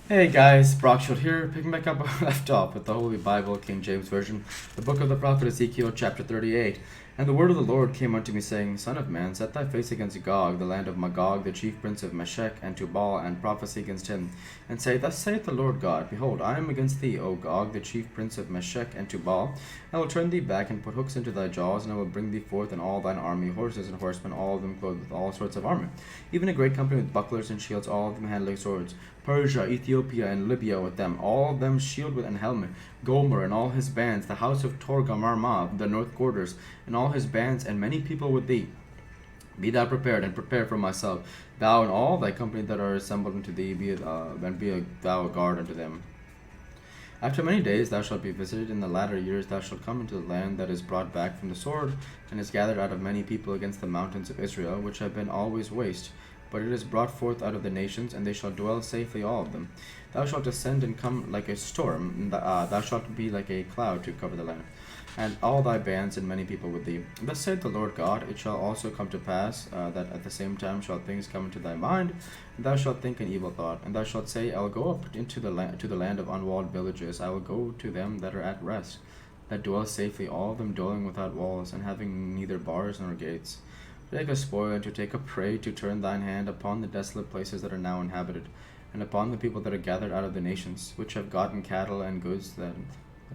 Hey guys, Brockshot here, picking back up where I left off with the Holy Bible, King James Version, the book of the prophet Ezekiel, chapter 38. And the word of the Lord came unto me, saying, Son of man, set thy face against Gog, the land of Magog, the chief prince of Meshech, and Tubal, and prophesy against him, and say, Thus saith the Lord God, Behold, I am against thee, O Gog, the chief prince of Meshech and Tubal. I will turn thee back, and put hooks into thy jaws, and I will bring thee forth in all thine army, horses and horsemen, all of them clothed with all sorts of armor, even a great company with bucklers and shields, all of them handling swords. Persia, Ethiopia, and Libya with them, all of them shielded and helmet. Gomer and all his bands, the house of Torgamarma, the north quarters, and all his bands, and many people with thee. Be thou prepared, and prepare for myself, thou and all thy company that are assembled unto thee, and be thou a guard unto them. After many days thou shalt be visited. In the latter years thou shalt come into the land that is brought back from the sword, and is gathered out of many people against the mountains of Israel, which have been always waste. But it is brought forth out of the nations, and they shall dwell safely all of them. Thou shalt descend and come like a storm, and thou shalt be like a cloud to cover the land, and all thy bands and many people with thee. Thus saith the Lord God, it shall also come to pass that at the same time shall things come into thy mind, and thou shalt think an evil thought, and thou shalt say, I will go up into the land of unwalled villages, I will go to them that are at rest, that dwell safely, all of them dwelling without walls, and having neither bars nor gates. To take a spoil, and to take a prey, to turn thine hand upon the desolate places that are now inhabited, and upon the people that are gathered out of the nations, which have gotten cattle and goods that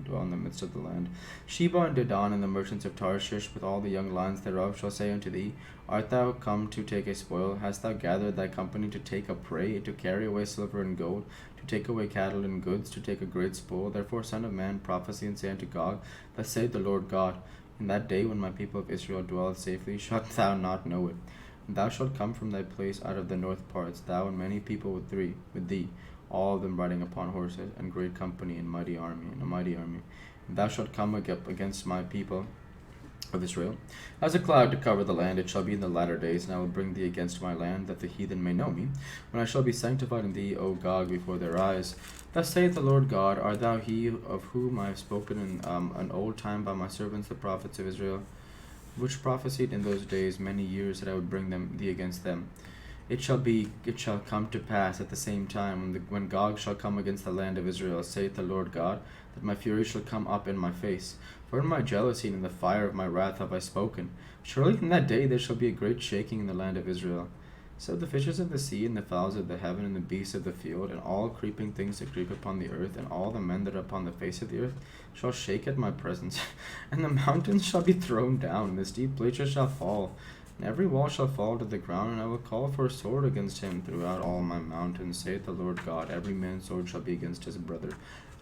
dwell in the midst of the land. Sheba and Dedan and the merchants of Tarshish, with all the young lions thereof, shall say unto thee, Art thou come to take a spoil? Hast thou gathered thy company to take a prey, to carry away silver and gold, to take away cattle and goods, to take a great spoil? Therefore, Son of man, prophesy and say unto Gog, Thus saith the Lord God, In that day when my people of Israel dwelleth safely, shalt thou not know it. And thou shalt come from thy place out of the north parts, thou and many people with thee, all of them riding upon horses, and great company, and a mighty army. And thou shalt come up against my people of Israel, as a cloud to cover the land. It shall be in the latter days, and I will bring thee against my land, that the heathen may know me, when I shall be sanctified in thee, O Gog, before their eyes. Thus saith the Lord God, Art thou he of whom I have spoken in an old time by my servants the prophets of Israel, which prophesied in those days many years that I would bring thee against them? It shall come to pass at the same time, when Gog shall come against the land of Israel, saith the Lord God, that my fury shall come up in my face. For in my jealousy and in the fire of my wrath have I spoken. Surely in that day there shall be a great shaking in the land of Israel. So the fishes of the sea, and the fowls of the heaven, and the beasts of the field, and all creeping things that creep upon the earth, and all the men that are upon the face of the earth, shall shake at my presence. And the mountains shall be thrown down, and the steep places shall fall, and every wall shall fall to the ground, and I will call for a sword against him throughout all my mountains, saith the Lord God. Every man's sword shall be against his brother.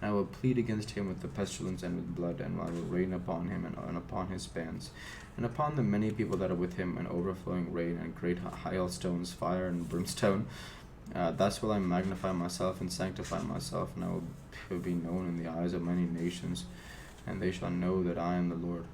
And I will plead against him with the pestilence and with blood, and I will rain upon him and upon his bands, and upon the many people that are with him, an overflowing rain, and great hailstones, fire and brimstone. Thus will I magnify myself and sanctify myself, and I will be known in the eyes of many nations, and they shall know that I am the Lord.